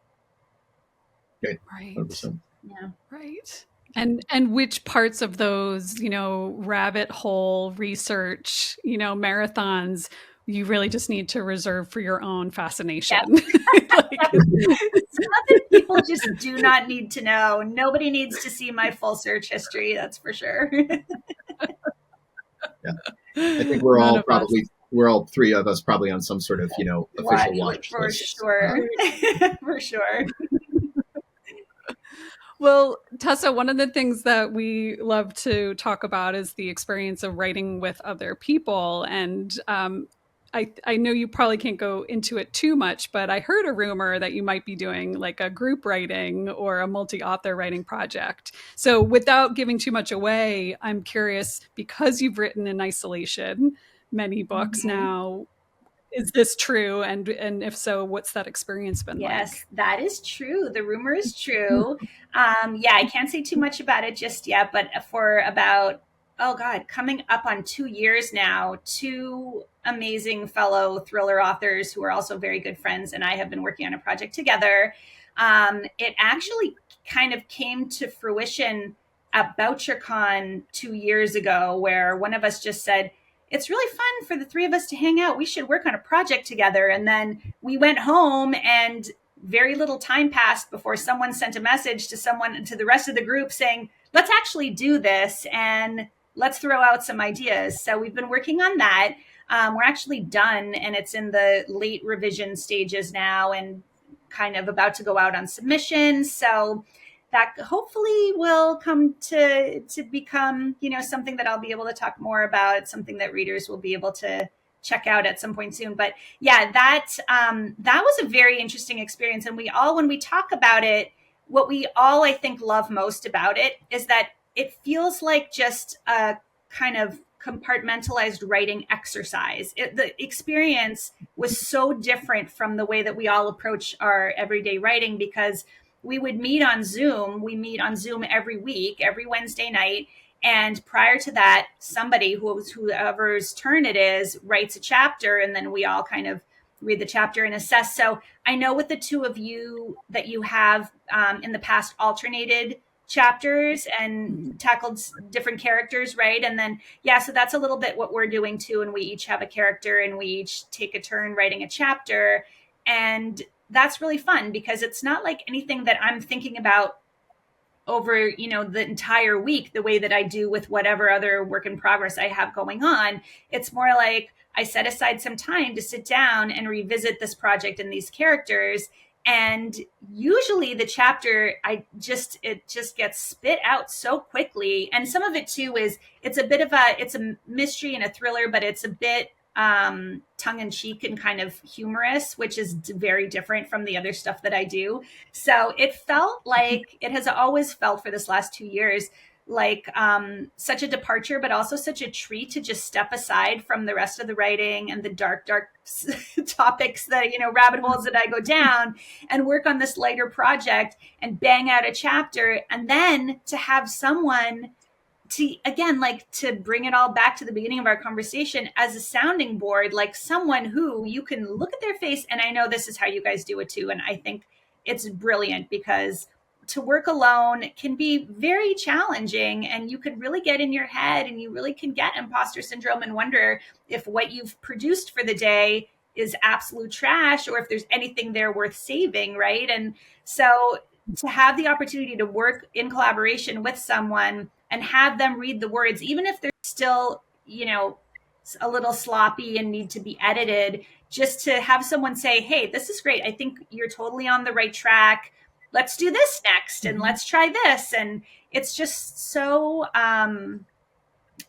Okay. Right. 100%. Yeah. Right. And which parts of those, rabbit hole research, marathons, you really just need to reserve for your own fascination. Yep. Some of it people just do not need to know. Nobody needs to see my full search history, that's for sure. Yeah. I think we're all three of us probably on some sort of, official watch for list. sure. For sure. Well, Tessa, one of the things that we love to talk about is the experience of writing with other people. And I know you probably can't go into it too much, but I heard a rumor that you might be doing like a group writing or a multi-author writing project. So without giving too much away, I'm curious, because you've written in isolation many books now, is this true? And if so, what's that experience been like? Yes, that is true. The rumor is true. I can't say too much about it just yet, but for about, coming up on 2 years now, two amazing fellow thriller authors who are also very good friends and I have been working on a project together. It actually kind of came to fruition at BoucherCon 2 years ago, where one of us just said, it's really fun for the three of us to hang out. We should work on a project together. And then we went home and very little time passed before someone sent a message to the rest of the group saying, let's actually do this and let's throw out some ideas. So we've been working on that. We're actually done and it's in the late revision stages now and kind of about to go out on submission. So that hopefully will come to become, something that I'll be able to talk more about, something that readers will be able to check out at some point soon. But yeah, that was a very interesting experience. And when we talk about it, what we all, I think, love most about it is that it feels like just a kind of compartmentalized writing exercise. The experience was so different from the way that we all approach our everyday writing, because we would meet on Zoom. We meet on Zoom every week, every Wednesday night. And prior to that, somebody whoever's turn it is writes a chapter, and then we all kind of read the chapter and assess. So I know with the two of you that you have in the past alternated chapters and tackled different characters, right? And then, so that's a little bit what we're doing too. And we each have a character and we each take a turn writing a chapter. And that's really fun because it's not like anything that I'm thinking about over, the entire week, the way that I do with whatever other work in progress I have going on. It's more like I set aside some time to sit down and revisit this project and these characters. And usually the chapter, it just gets spit out so quickly. And some of it too is it's a mystery and a thriller, but it's a bit tongue-in-cheek and kind of humorous, which is very different from the other stuff that I do. So it felt like, it has always felt for this last 2 years, like such a departure, but also such a treat to just step aside from the rest of the writing and the dark topics that, rabbit holes that I go down, and work on this lighter project and bang out a chapter. And then to have someone to bring it all back to the beginning of our conversation as a sounding board, like someone who you can look at their face. And I know this is how you guys do it too. And I think it's brilliant because to work alone can be very challenging, and you could really get in your head and you really can get imposter syndrome and wonder if what you've produced for the day is absolute trash or if there's anything there worth saving, right? And so to have the opportunity to work in collaboration with someone and have them read the words, even if they're still, a little sloppy and need to be edited, just to have someone say, hey, this is great. I think you're totally on the right track. Let's do this next and let's try this. And it's just so,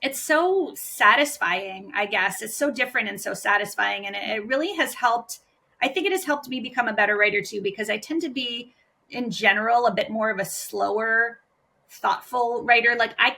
it's so satisfying, I guess. It's so different and so satisfying. And it really has helped. I think it has helped me become a better writer too, because I tend to be in general a bit more of a slower thoughtful writer. Like I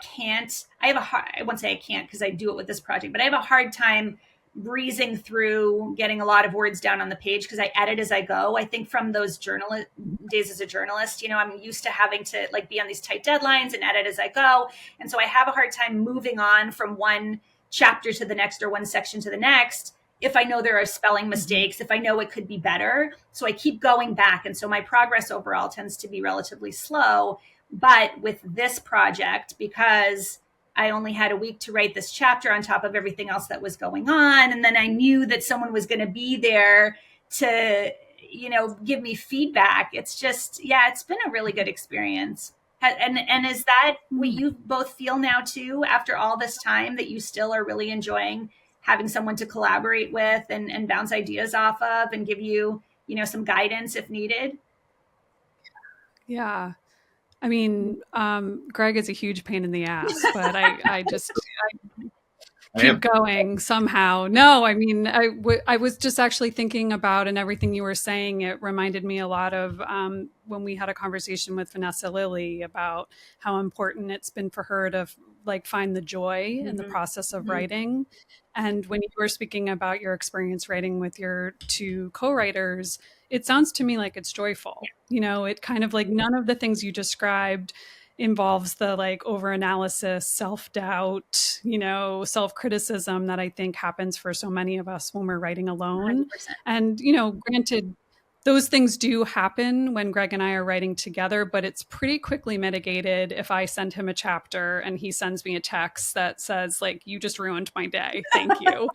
won't say I can't because I do it with this project, but I have a hard time breezing through getting a lot of words down on the page because I edit as I go. I think from those days as a journalist, I'm used to having to like be on these tight deadlines and edit as I go. And so I have a hard time moving on from one chapter to the next or one section to the next if I know there are spelling mistakes, if I know it could be better. So I keep going back. And so my progress overall tends to be relatively slow. But with this project, because I only had a week to write this chapter on top of everything else that was going on. And then I knew that someone was going to be there to, give me feedback. It's just, it's been a really good experience. And is that what you both feel now too, after all this time, that you still are really enjoying having someone to collaborate with and bounce ideas off of and give you, some guidance if needed? Yeah. I mean, Greg is a huge pain in the ass, but I just keep going somehow. No, I mean, I was just actually thinking about, and everything you were saying, it reminded me a lot of when we had a conversation with Vanessa Lilly about how important it's been for her to like find the joy in the process of writing. And when you were speaking about your experience writing with your two co-writers, it sounds to me like it's joyful. It kind of like none of the things you described involves the like over-analysis, self-doubt, self-criticism that I think happens for so many of us when we're writing alone. 100%. And, granted, those things do happen when Greg and I are writing together, but it's pretty quickly mitigated if I send him a chapter and he sends me a text that says like, you just ruined my day. Thank you.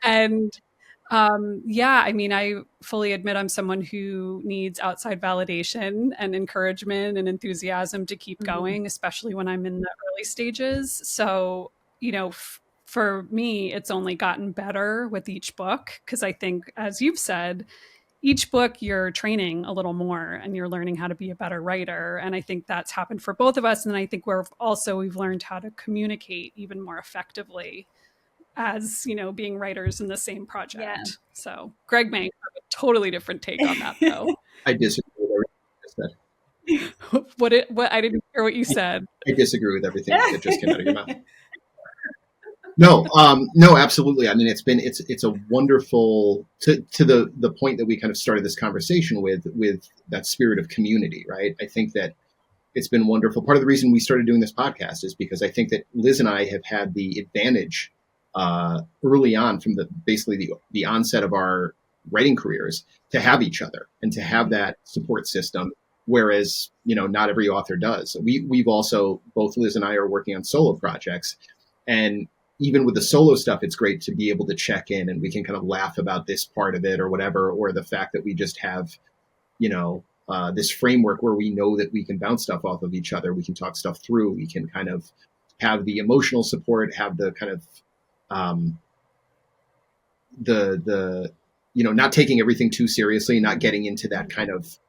And I mean, I fully admit I'm someone who needs outside validation and encouragement and enthusiasm to keep going, especially when I'm in the early stages. So, for me, it's only gotten better with each book because I think, as you've said, each book you're training a little more and you're learning how to be a better writer. And I think that's happened for both of us. And I think we've learned how to communicate even more effectively as being writers in the same project. Yeah. So Greg may have a totally different take on that, though. I disagree with everything you said. What I didn't hear what you said. I disagree with everything that just came out of your mouth. No, absolutely. I mean, it's a wonderful to the point that we kind of started this conversation with that spirit of community, right? I think that it's been wonderful. Part of the reason we started doing this podcast is because I think that Liz and I have had the advantage early on from basically the onset of our writing careers to have each other and to have that support system. Whereas, not every author does. We've also, both Liz and I are working on solo projects, and even with the solo stuff, it's great to be able to check in and we can kind of laugh about this part of it or whatever, or the fact that we just have, this framework where we know that we can bounce stuff off of each other. We can talk stuff through. We can kind of have the emotional support, have the kind of not taking everything too seriously, not getting into that kind of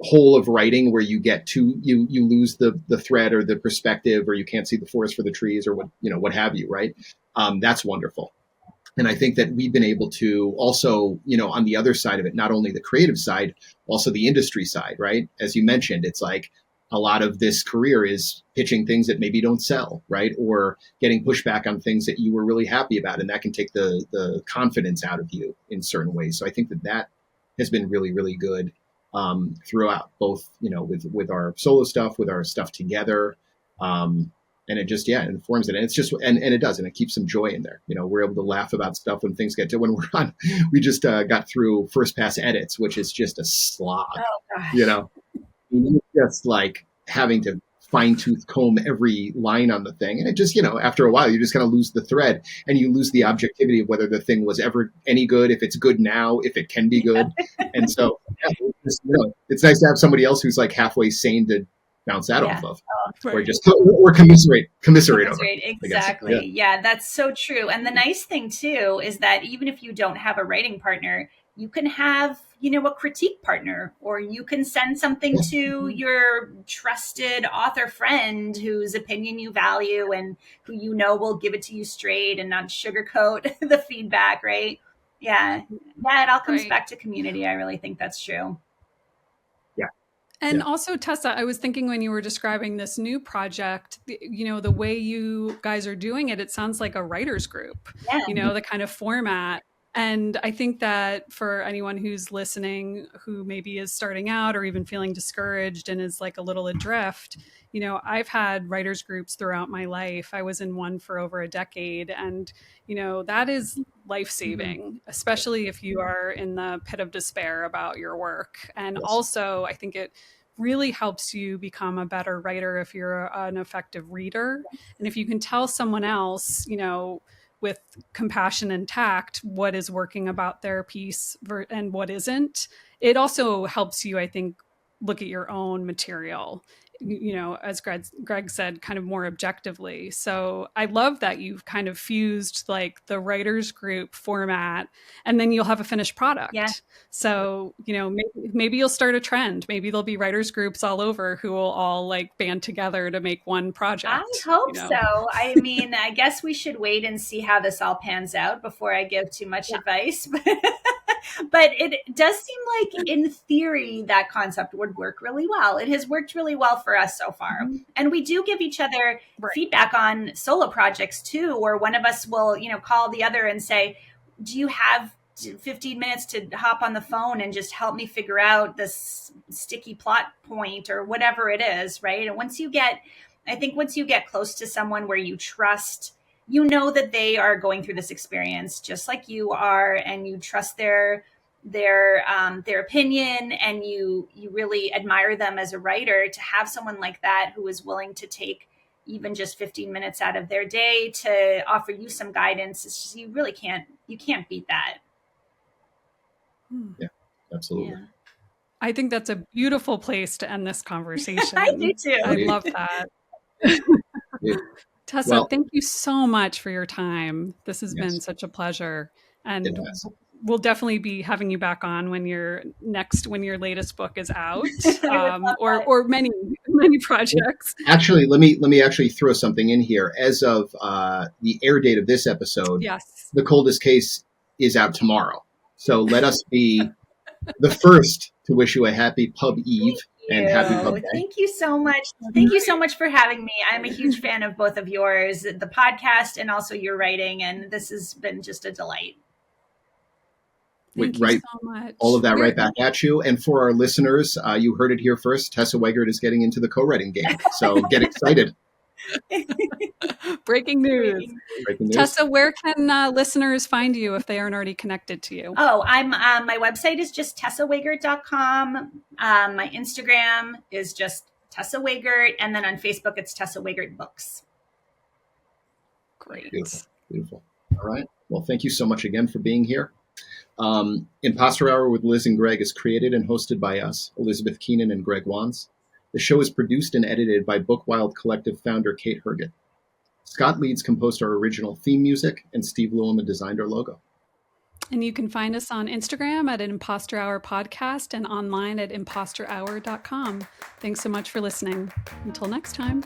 hole of writing where you get you lose the thread or the perspective, or you can't see the forest for the trees, or what have you, right? That's wonderful. And I think that we've been able to also, on the other side of it, not only the creative side, also the industry side, right? As you mentioned, it's like a lot of this career is pitching things that maybe don't sell, right? Or getting pushback on things that you were really happy about. And that can take the confidence out of you in certain ways. So I think that has been really, really good throughout, both, with our solo stuff, with our stuff together. And it just, it informs it. And it's just, and it does, and it keeps some joy in there. We're able to laugh about stuff when things get to, when we're on, we just got through first pass edits, which is just a slog, just like having to fine tooth comb every line on the thing. And it just, after a while, you just kind of lose the thread and you lose the objectivity of whether the thing was ever any good, if it's good now, if it can be good. And so it's nice to have somebody else who's like halfway sane to bounce that off of, or just or commiserate over. Exactly. Yeah, that's so true. And the nice thing too is that even if you don't have a writing partner, you can have, a critique partner, or you can send something to your trusted author friend whose opinion you value and who will give it to you straight and not sugarcoat the feedback, right? Yeah. Yeah, it all comes back to community. I really think that's true. Yeah. And also, Tessa, I was thinking when you were describing this new project, the way you guys are doing it, it sounds like a writer's group, Yeah. the kind of format. And I think that for anyone who's listening, who maybe is starting out or even feeling discouraged and is like a little adrift, I've had writers groups throughout my life. I was in one for over a decade. And, that is life saving, especially if you are in the pit of despair about your work. And also, I think it really helps you become a better writer if you're an effective reader. And if you can tell someone else, with compassion and tact, what is working about their piece and what isn't, it also helps you, I think, look at your own material, as Greg said, kind of more objectively. So I love that you've kind of fused like the writers group format, and then you'll have a finished product. Yeah. So, maybe you'll start a trend. Maybe there'll be writers groups all over who will all like band together to make one project. I hope so. I mean, I guess we should wait and see how this all pans out before I give too much advice. But it does seem like, in theory, that concept would work really well. It has worked really well for us so far. And we do give each other feedback on solo projects too, or one of us will, call the other and say, do you have 15 minutes to hop on the phone and just help me figure out this sticky plot point or whatever it is, right? And once you get close to someone where you trust, that they are going through this experience just like you are, and you trust their opinion, and you really admire them as a writer, to have someone like that who is willing to take even just 15 minutes out of their day to offer you some guidance. It's just, you can't beat that. Yeah, absolutely. Yeah. I think that's a beautiful place to end this conversation. I do too. I love that. Tessa, thank you so much for your time. This has been such a pleasure. And we'll definitely be having you back on when your latest book is out, or many projects. Actually, let me actually throw something in here. As of the air date of this episode, The Coldest Case is out tomorrow. So let us be the first to wish you a happy Pub Eve and happy Pub Day. Thank you so much. Thank you so much for having me. I'm a huge fan of both of yours, the podcast and also your writing, and this has been just a delight. Thank you so much. All of that right back at you. And for our listeners, you heard it here first. Tessa Wegert is getting into the co-writing game. So get excited. Breaking news. Tessa, where can listeners find you if they aren't already connected to you? Oh, I'm my website is just tessawegert.com. My Instagram is just Tessa Wegert, and then on Facebook it's Tessa Wegert Books. Great. Beautiful. All right. Well, thank you so much again for being here. Imposter Hour with Liz and Greg is created and hosted by us, Elizabeth Keenan and Greg Wands. The show is produced and edited by Bookwild Collective founder Kate Herget. Scott Leeds composed our original theme music, and Steve Lewin designed our logo. And you can find us on Instagram at Imposter Hour Podcast and online at imposterhour.com. Thanks so much for listening. Until next time.